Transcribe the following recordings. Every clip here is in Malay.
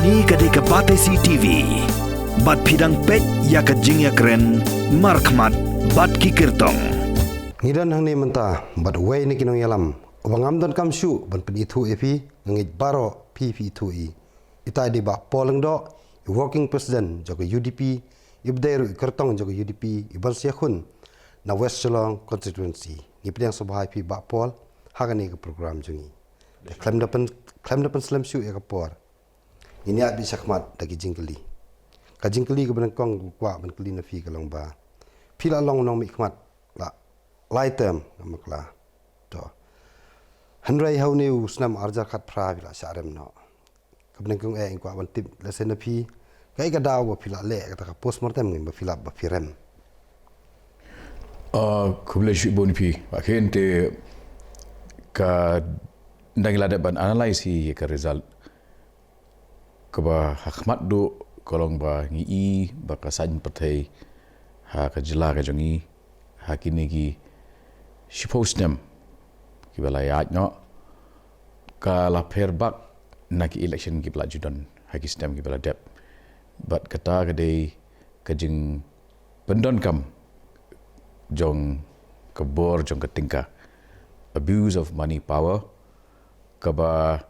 Ini ketika Batesi TV. Bat pidang pet ya kejing ya keren. Markmat bat kikirtong. Ngidan hang ni mentah bat way ni kinong yalam. Wangam dan kamshu ban pen itu epi ngit baro PP2 i. Ita di ba poleng do working president jaga UDP ibdairu kertong jaga UDP ibal siakhun na West Geelong constituency. Ni pidang sabahai pi ba pol hagani ke program jungi. Klaim dapan slam shu ya kapor. Ini abi sakmat dagi jingkeli. Ka jingkeli ke benangkong kwa ban keli na fi kalong ba. Pila long nong mikmat la laitem namakla. To. Henry hau ni usnam arja khat pra bila sarem no. Ka benangkong kwa ban tip la sen na fi kai ka daw ba pila le ka postmortem ngin ba pila ba firem. Kubla shu boni pi. Akhirnya te ka ndangila ban analyze hi ka result kaba hakmat do kolong ba ngi ba ka san pathai ha ka jila ka jongi ha kini ki shipostem ki bala ya no ka la pher bak na ki election ki bala judan ha ki stem ki bala dep but kata ka dei ka jing pendon kam jong ka bor jong ka tingka abuse of money power kaba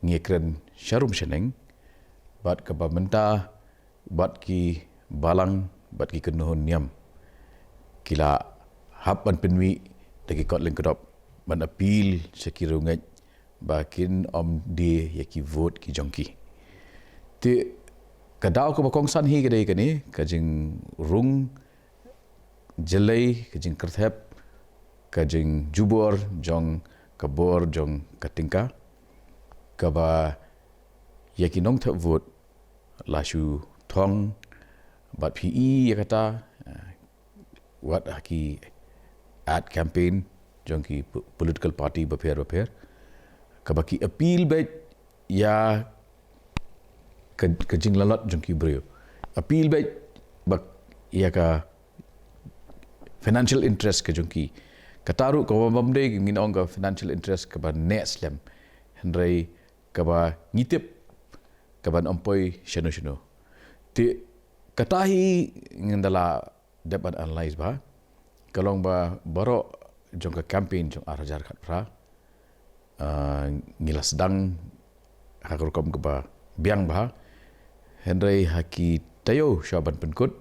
ngekren sharum sheneng bat kaba menta bat ki balang bat ki kenuhun niam kila hap ban penwi dagi kot leng kedop ban appeal sekirungat bakin om di yaki vote ki jongki ti kadau ko bakongsan hi gede kani kajing rung jelai kajing kerthep kajing jubor jong kabor jong katingka kaba yaki nong thap vote lashu thong bat PE ya kata wat haki ad campaign jong ki political party baper kaba ki appeal bet ya kajing lalot jong ki brio appeal bet bak ya ka financial interest ke jong ki kataru ko bamde ngin ong financial interest ke ban neslam henry kaba ngitip kaban ompoi sheno ti katahi ngandala dapat analyze ba kalong ba baro jong ka campaign jong arajar khat pra ngilas dang hakurkom ke ba biang ba henry haki tayo shaban penkut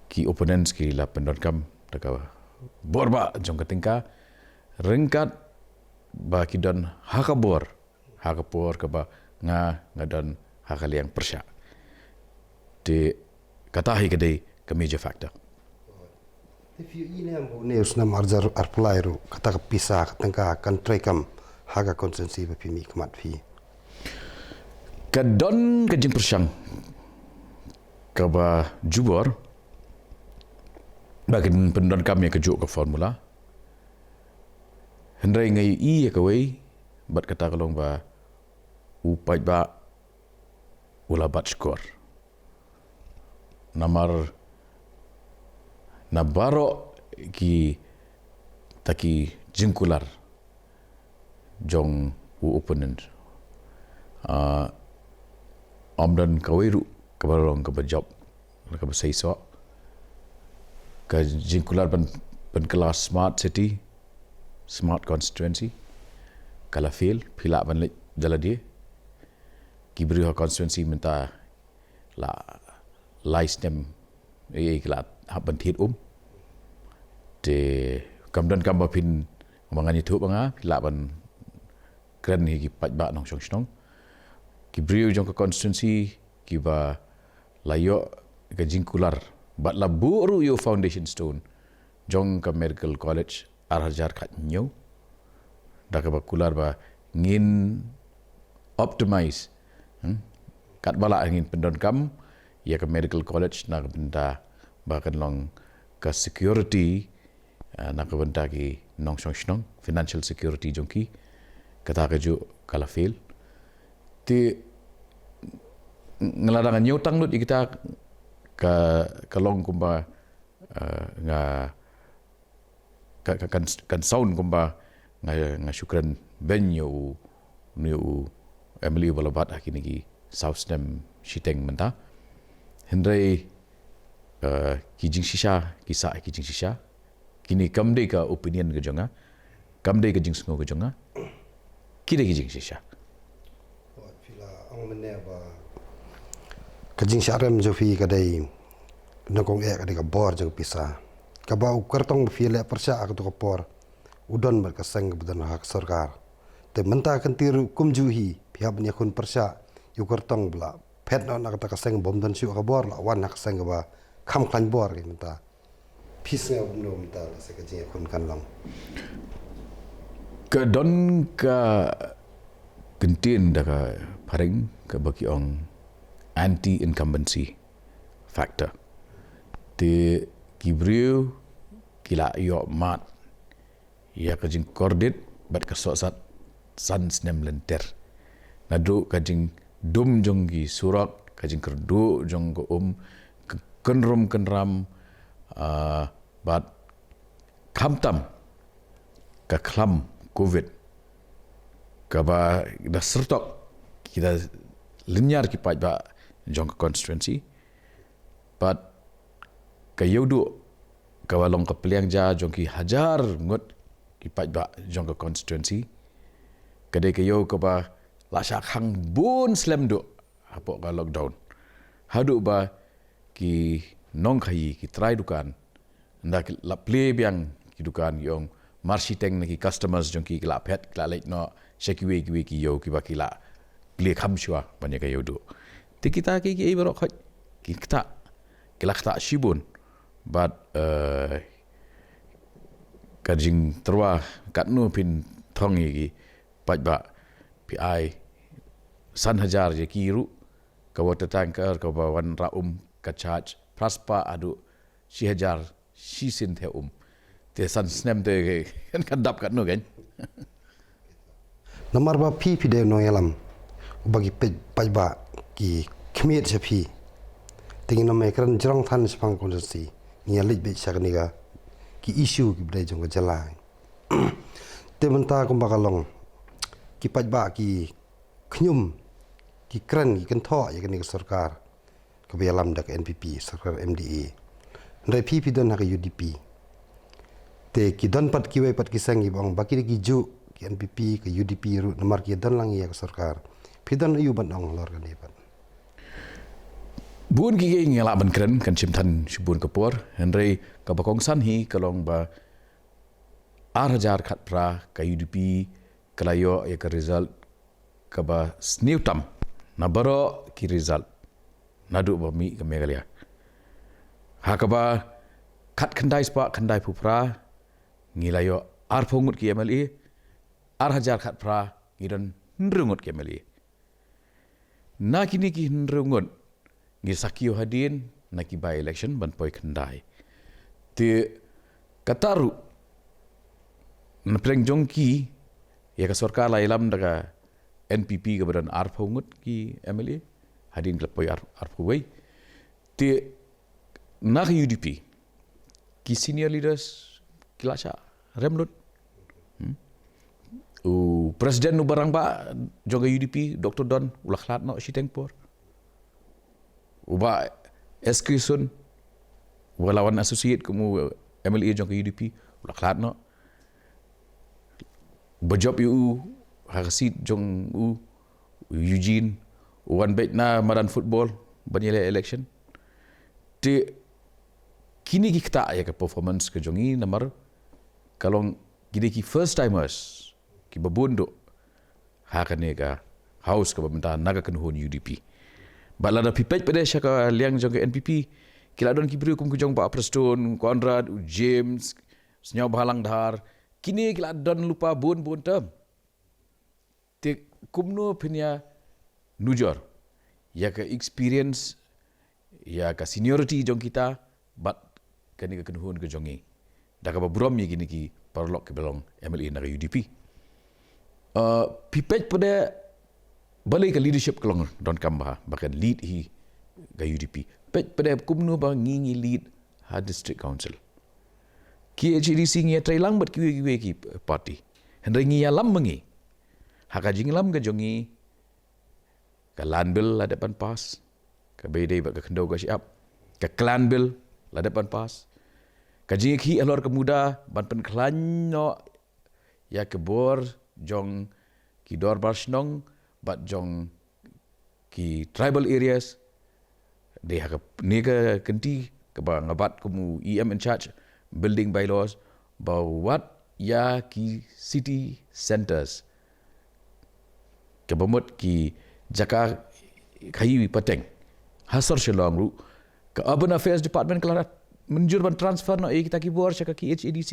ki opponents ki la pendon kam taka borba jong ka tingka ringkat ba ki don hakabor ke ba nga don hakaliang persya di katahi kedai ke major factor If you ini am ne usnam arjar arpulairu kata pisah tengka country kam haga konsensi ba pimi kemat fi kadon kejing persyang ke ba jubor bagian pendon kami kejuk ke formula hendrai ngai i ke wei bat kata kalong ba upai ba ula bat skor namar nabaro ki taki jingkular jong u opponent amdan kawiru kabarong kabajob kabasaiso ka jingkular ban kelas smart city smart constituency kala fail phila ban jala dia kibri ha constituency minta la stem kila haban thit te kamdan kam bapin mangan itu banga phila ban kren hi ki pajba nong song kibri jong ka constituency kiba layo ka jingkular bat la buru yo foundation stone jong ka medical college arhajar khat nyo daka bakular ba ngin optimize kat bala ngin pendon kam ya ke medical college na benda bahkan long ke security na ke benda ki nong song financial security jongki kata keju kala fail ti ngeladangan nyutang lut kita ke long kumba nga kan sound kumba nga syukran benyo niu MLA balabat hakini ki South Stem Shiteng menta hendrai kijing shisha kisa kijing shisha kini kamde ka opinion ke jonga kamde ke jing sngo ke jonga kide kijing shisha Pila ang mene ba kajing syarem jofi kadai nakong kadai ka bor jang pisa ka ba kartong file persya aku to kapor udon ber kaseng kebudan hak sarkar te menta kan tiru kumjuhi pihak ni kun persya yu kartong bla pet na kata kaseng bom dan siu ka bor la wan nak kaseng ba kham klan bor ki menta pisnya belum menta se kajing kun kan long ke don ka kentin da ka paring ke bagi ong anti incumbency factor te kibriu kila yo mat ya kajing kordit bat kasosat san snem lenter nadu kajing dum jonggi surak kajing kerdu jong ko kenrum kenram bat kamtam ka klam covid kaba da sertok kita linyar ki paj ba jong constituency but kayudu kawalong ka peliang ja jong ki hajar ngut ki paj ba jong constituency kade kayo ka ba la syak hang bun slam do hapo ka lockdown hadu ba ki nong khai ki try dukan ndak la play biang ki dukan yong marsi teng na ki customers jong ki la pet la late no shakiwe ki yo ki ba ki la play kham shwa banya kayo do te kita ki ibro khat ki kita kila kata shibun but kajing terwa kat nu pin thong yi paj ba pi san hajar je kiru ka water tanker ka wan raum ka charge praspa adu si hajar si sin the te san snem te kan dap kat nu kan Nomor ba pi de no yalam bagi paj ba ki khmiet se pi tingin na mai kran jrong than spang konsi ni alik be sakniga ki issue ki bre jong jala te menta ko bakalong ki paj ba ki khnyum ki kran ki kan tho ya kan sarkar ko be yalam dak NPP sarkar MDA ndai pi don ha UDP te ki don pat ki we pat ki sangi bang baki ki ju ki NPP ke UDP ru nomor ki don lang ya sarkar pi don yu ban ong lor kan iban bun ki ngela ban kren kan chimthan shibun kapor henry ka bakong san hi kalong ba 8000 khat pra ka UDP kalayo ya ka result ka ba snewtam na baro ki result nadu ba mi ka megalia ha ka ba khat khandai spa khandai phupra ngilayo ar phongut ki MLA 8000 khat pra ngidan nrungut ki MLA na kini ki nrungut ngi sakio hadin na ki by election ban poi khandai te kataru na preng jongki ya ka sarkar la ilam daga NPP ka badan ar phongut ki MLA hadin klap poi ar phowai te na UDP ki senior leaders kilacha remlut presiden nu barang ba joga UDP Dr. Don ulah khat no shitengpor uba exclusion walawan associate kamu MLA jong UDP ulah khat no berjob yu hakasit jong Eugene wan bet na madan football banyele election te kini kita ya ke performance ke jongi namar kalong gide ki first timers ki babundo hakane ka house ka bamta naga kan hon UDP balada pipet pada syaka liang jong ke NPP kila don ki bri kum ku jong Pak Preston Conrad James senyau bahalang dhar kini kila don lupa bun term te kumno pinya nujor ya ke experience ya ka seniority jong kita but kani ka kenhun ke jongi dak ba brom ye gini ki parlok ke belong MLA na UDP pipet pada balik ke leadership kelong don kamba bahkan lead hi ga UDP pet pada kumno ba ngingi lead ha district council ki HDC ngi trailang bat ki party hendai ngi alam mengi haka jinglam ga jongi ke land bill la depan pas ke bede ba ke kendo ga siap ke clan bill la depan pas ka jing ki alor ke muda ban pen klan no ya ke bor jong ki dor barsnong bat jong ki tribal areas de ha ne ka kenti ke ba ngabat kumu em in charge building bylaws ba wat ya ki city centers ke bamut ki jaka khayi pateng hasar shalong ru ke urban affairs department kala menjur ban transfer no kita ki bor chaka ki HADC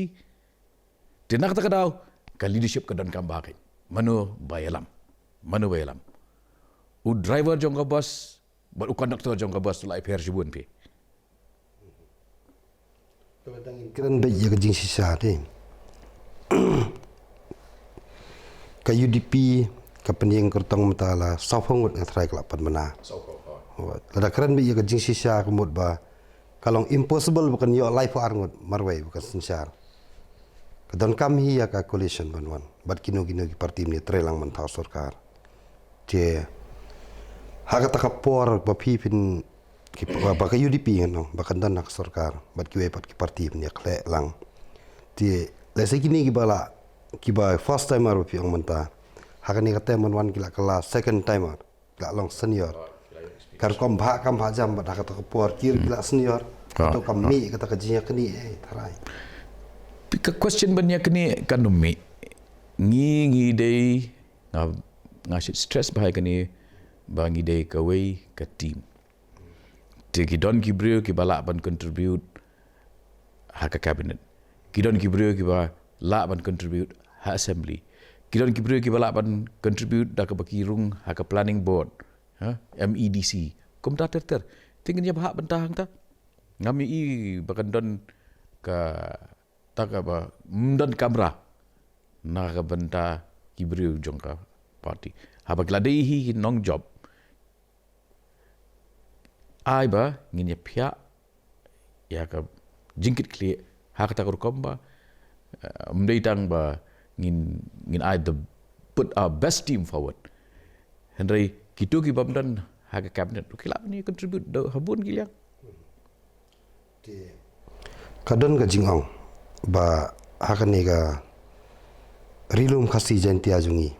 tenak ta kadau ka leadership ka dan kambake manu bayalam u driver jong ka bus but u conductor jong ka bus lai per jibun pe Keren baik ya kejing sisa ni. Ka UDP ka pening kertong mentala sawhongut ngatrai kelapan mana. Lada keren baik ya kejing sisa kemud ba kalong impossible bukan yo life arngut marwai bukan sensar. Kadon kami ya ka coalition banwan. Bat kino-kino ki parti ni trelang mentau sarkar. Je hak ta kapor ba pipin baka UDP no bakan dan nak sarkar bat kiwe pat ki parti ni kle lang ti lese kini ki bala ki ba first timer pi ang menta hakani kata manwan kila kala second timer la long senior kar kom bha jam bat kata kapor kir kila senior atau kami kata kajinya kini tarai pika question banyak kini kanumi ngi dei ngasit stress bahai kini bangi dei kawai ke team ki don ki brio ki bala ban contribute ha ka cabinet ki don ki brio ki ba la ban contribute ha assembly ki don ki brio ki bala ban contribute da ka baki rung ha ka planning board ha MEDC kum ta ter tingin ya bah bentang ta ngami i bakan don ka ta ka ba don kamera na ka benta ki brio jong ka party ha ba gladei hi nong job ai ba ngin pia ya ka jingkit kli ha kata ko komba mdei tang ba ngin ai the put our best team forward henry kitu ki bamdan ha ka cabinet kila ni contribute do habun giliang kadon ga jingong ba hakan ni ga rilum khasi jantia jungi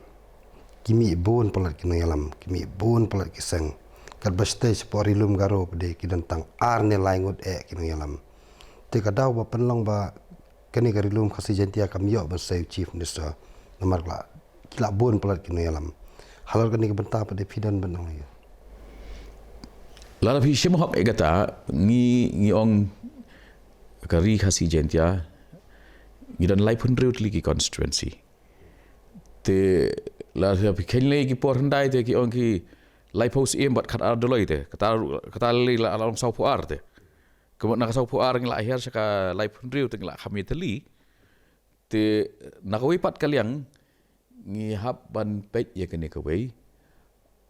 kimi bon palat kinayalam kimi bon palat kisang kat bastage porilum garo pede kidan tang arne laingut kinayalam te kadau ba penlong ba kani garilum khasi jantia kamyo ba sai chief minister namar la kila bon palat kinayalam halal kani benta pede fidan benang ya la bi shimohap egata ngi ong kari khasi jantia gidan lai punrut li ki constituency te la bi kenle ki por handai te ki ong ki lai pos em bat khat ar doloi te kata li la along sau puar te kemudian nak sau puar ngla akhir saka lai punriu te ngla kami teli te nakawi pat kaliang ngi hap ban pet ya kene kawai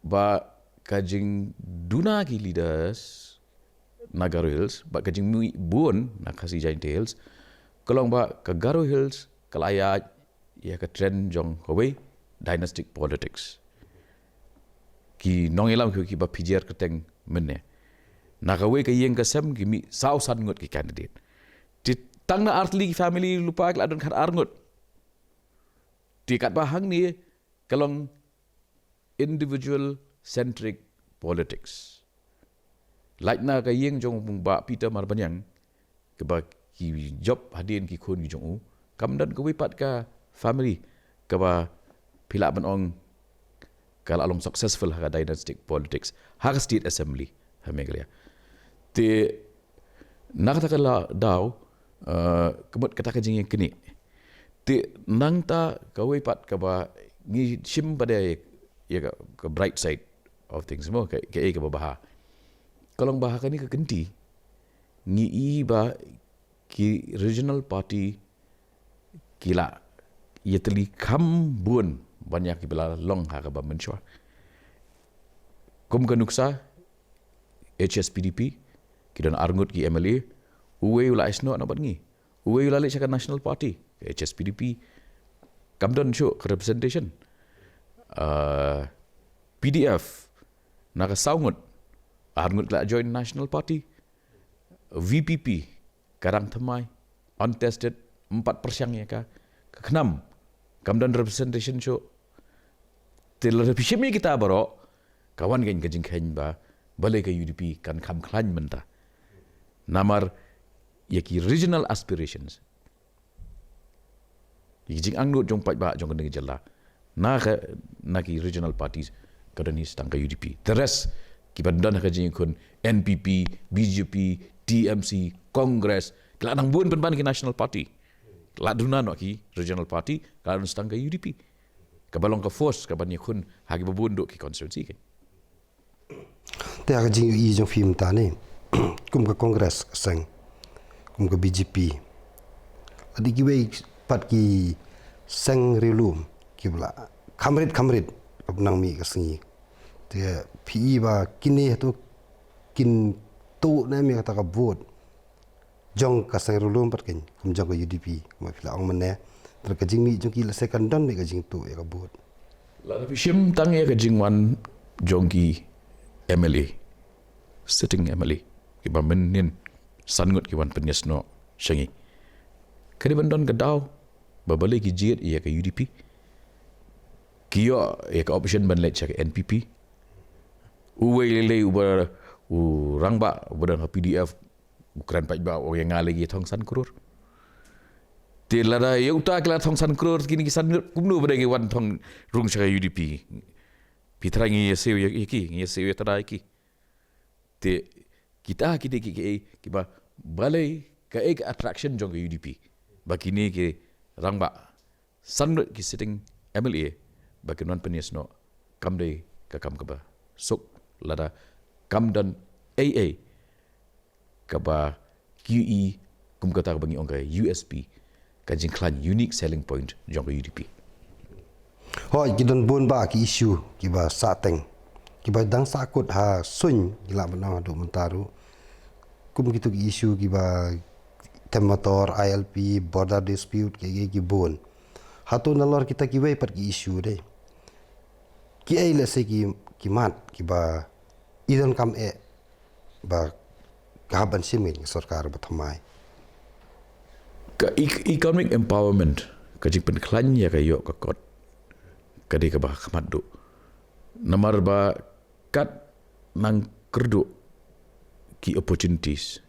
ba kajing duna ki leaders Nagaro Hills ba kajing mui buon nak kasi Giant Hills kolong ba ka Garo Hills kalaya ya ka trend jong kawai dynastic politics ki nong elam ki ba pijer keteng menne nakawe ka yeng kasem ki mi sau san ngot ki candidate ti tang na artli family lupa ak adon khat arngot ti kat bahang ni kalong individual centric politics like na ka yeng jong ba Peter Marbanyang ke ba ki job hadin ki khon ki jong kam dan ka wipat ka family ka ba pila ban ong kalau along successful ha dynastic politics ha state assembly ha meglia te nak ta kala daw kebut kata ka jing kini te nang ta kawai pat ka ba ngi sim pada ya ka bright side of things mo ka ka ba kalong bah ka ni ka kenti ngi i ba ki regional party kila yetli kam bun banyak bila long harga mensyua. Kum kanuksa HSPDP kidan arngut ki MLA uwe ula isno na bangi uwe ula le chaka National Party HSPDP kamdon show representation PDF Naka saungut. Arngut la join National Party. VPP. Karang Thamai. Untested. 4% ya ka. Kenam. Kamdan representation show. Tila repishimi kita baro. Kawan kan kajing kain ba. Balai ke UDP kan kam klan menta. Namar. Yaki regional aspirations. Yaki jing angnut jong pat ba jong kena jela. Naki regional parties kadani stang ke UDP. The rest kibandan ka jing kun NPP, BJP, TMC, Congress, kala nang buon penban ki National Party. Kala duna no ki regional party, kala stang ke UDP. Kabalong ka force kaban kun hagi babunduk ki constituency ke. Te ka jing i jong film ta ni. Kum ka Congress sang. Kum ka BJP. Adi ki wei pat ki sang rilum ki bla kamrit kapnang mi ka singi. Te PE ba kini tu kin tu na mi kata ka vote. Jong ka sang rilum pat ken kum jong ka UDP ma pila ong mane ter ka jing mi jong ki la second dan mi ka jing tu ya ka vote. La tapi sim tang ya ka jing wan jong ki MLA sitting MLA ki ba menin sangut ki wan penyes no syangi. Kadi bandon ke daw babalik ki jiat ia ke UDP. Kio ia ke option ban let ke NPP. Uwe lele ubar rangba ubar PDF ukran pat ba o yang ngalagi thong san krur. Tilada ya uta kala thong san krur kini ki san kumnu badai wan thong rung sa UDP. Pitrangi ya sew ya iki ya sew tada iki. Te kita ki ba balai ka ek attraction jong ke UDP. Bakini ke rangba sanut ki sitting MLA bakinon penis no kamdai ka kam ka ba sok lada kamdan AA ka ba QE kum kata ka bangi ong ka USP ka jing klan unique selling point jong ke UDP. Hoi kidon bon ba ki issue ki ba sateng. Ki ba dang sakut ha sun gila bana do mentaru. Kum gitu ki issue ki ba temator ILP border dispute ki bon. Hatu nalor kita ki wei pat ki issue deh. Ki ai le se ki mat ki ba idan kam ba kaban simin sarkar ba thamai. Ka economic empowerment ka jing pen klan ya ka yo ka kot. Kadi ka ba khamat do. Namar ba kat nang kerdu ki opportunities.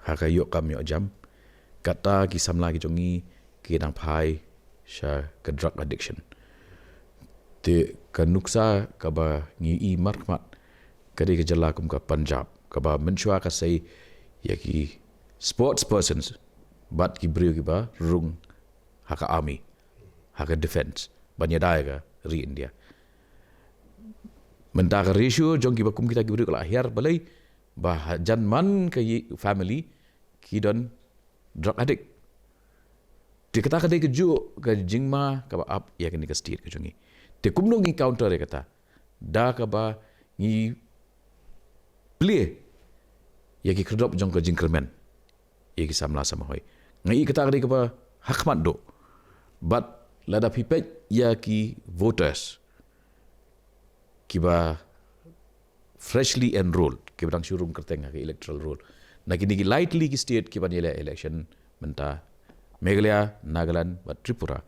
Haka yo kam yo jam. Kata ki samla ki jongi ki nang pai sha ka drug addiction. Te ka nuksa ka ba ngi i markmat kadi ka jala kum ka Punjab ka ba menchua ka say ya ki sports persons bat ki brio ki ba rung haka army haka defense banyadai ka ri India. Mentaka ratio jong ki ba kum kita ki brio ka akhir balai bah janman ka family ki don drug addict. Dia kata dia keju ke jingma ka ba up ya kini ke state ke jongi. Dia kumno ngi counter dia kata. Da ka ba ngi play ya ki kredop jong ke jingkermen. Ya ki samla sama hoi. Ngai kata dia ka ba hakmat do. But lada pipet ya ki voters ki ba freshly enrolled ki badang syurum kerteng ke electoral roll. Na kini ki lightly ki state ki ban election menta Meghalaya, Nagaland, dan Tripura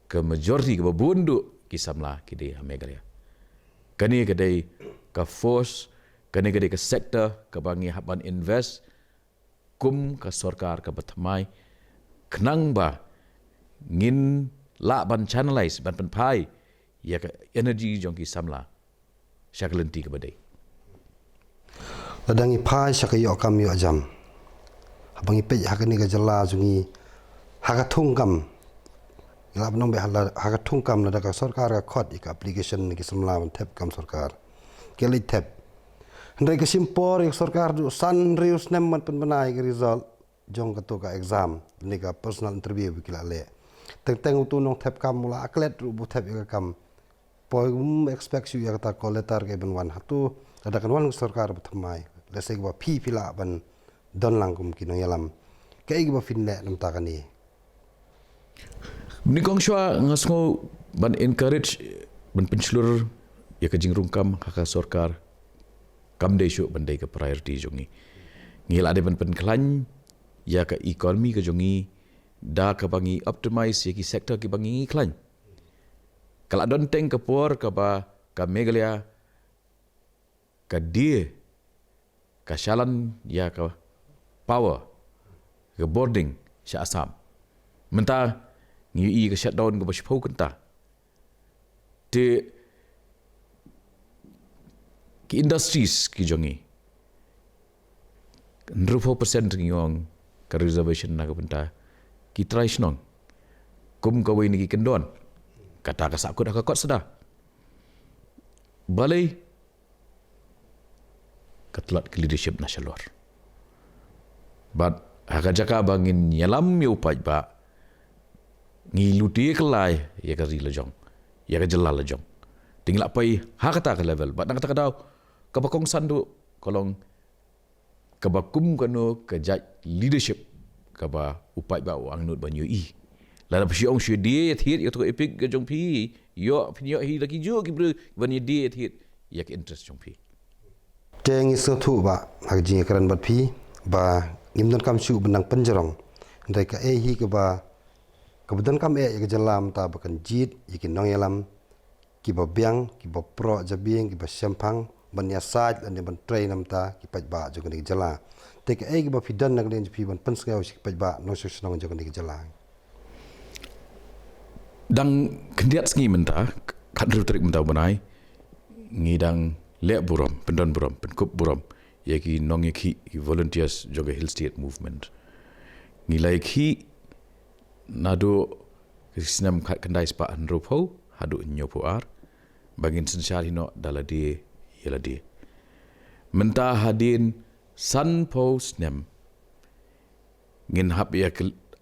ke majority ke babundu ki samla ki di Meghalaya. Kani kedai ke force, kani kedai ke sektor ke bangi haban invest kum ke sarkar ke batmai kenang ba ngin la ban channelize ban penpai ya ke energy jong ki samla syaklenti ke badai. Ladangi pai syakayo kam yo jam. Abangi pej hakani ke jela jungi haka tungkam ilap nong be haka tungkam na daga sarkar ka khot ik application ki samlam tap kam sarkar keli tap ndai ke simpor ik sarkar du san rius nem man pen banai ke result jong ka to ka exam ni ka personal interview kila le teng utu nong tap kam mula aklet ru bu tap ik kam poi expect you ya ta koletar ke ben wan hatu ada kan wan sarkar bethamai lese ba phi pila ban don langkum kinong yalam ke ba finle nam ta kani. Nikong shwa ngasngo ban encourage ban pencelur ya kajing rungkam haka sarkar kam de syuk bandai ke priority jongi ngila de pen klan ya ke ekonomi ke jongi da ke bangi optimize ya ki sektor ki bangi klan kalau don teng ke por ke ba ke Meghalaya ke dia ke shalan ya ke power ke boarding sya Assam mentah ngi ke shutdown ke bashpau kenta te ki industries ki jongi 100% ngong ke reservation na ke benta ki try snong kum ka wei ni ki kendon kata ka sakut ka kot seda balai ketlat ke leadership nasional but haka jaka bangin nyalam yu paj ba ngiluti kelai ya ka ri lejong ya ka jelal lejong tinggal pai ha kata ke level bat nang kata kadau ka bakong sandu kolong ka bakum kanu ka jaj leadership ka ba upai ba wang nut ban yu i la da psiong shu die thit yo to epic ka jong pi yo pinyo hi lagi jo ki bru ban ye die thit ya ka interest jong pi teng iso thu ba hak jing karan bat phi ba ngimdan kam shu benang penjerong ndai ka hi ke ba kebetulan kam ke jalam ta bakan jit yikin nong yalam ki ba biang ki ba pro jabing ki ba sempang ban ya saj lan ban train nam ta ki paj ba jo ni jala te ke ki ba fidan nak len pi ban pens ngau ki paj ba no so snong jo ni jala dang kendiat sengi menta kan rutrik menta banai ngidang le buram pendon buram penkup buram yaki nong yaki volunteers joga hill state movement ngilai ki nado krisnam kendai spa andropo hadu nyopo ar bangin sensar hino daladi yeladi menta hadin sun post nem ngin hap ya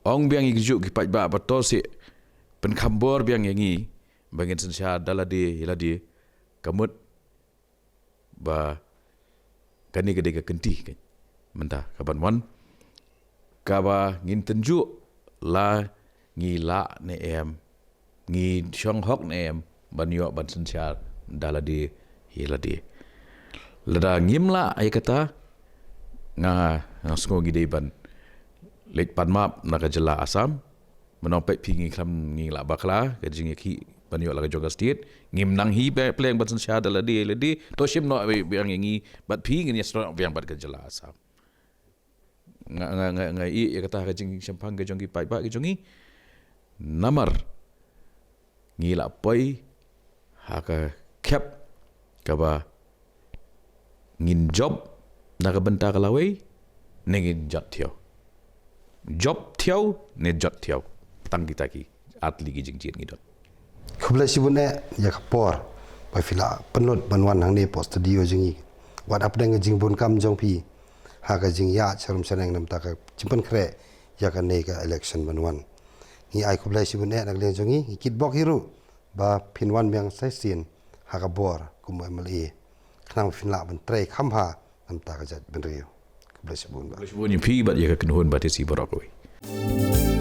ong biang igju ki paj ba batol si penkambor biang yangi bangin sensar daladi yeladi kamut ba kani gede ka kenti kan menta kaban wan kaba ngin tenju la ngi la ne em ngi shong hok ne em ban yo ban sensyar daladi hiladi lada ngimla ay kata nga ngo gide ban lek pan map na ka jela Assam menompek pingi klam ngi la bakla ka jingi ki ban yo la ka joga state ngim nang hi pleng ban sensyar daladi to shim no biang ngi bat pingi ni stro biang bat ka jela Assam nga i kata ka jing sempang ka jongi pai ba ka jongi namar ngila poi haka kep kaba ngin job na ka benta ka lawai nengin jat thiau job thiau ne jat thiau tang kita ki atli ki jing jin ngidot khubla sibune ya kapor ba fila penot banwan hang ne post studio jingi wat apdeng jing bun kam jong pi haka jing ya charum sanang nam ta ka chimpan khre ya ka ne ka election banwan ni ai khubla sibune nak le jongi kit bok hiru ba pinwan myang sai sin haka bor kum mle khnam finla ban tre khamha nam ta ka jat ben riu khubla sibun ba Bun pi bat ya ka kenhun bat si borok we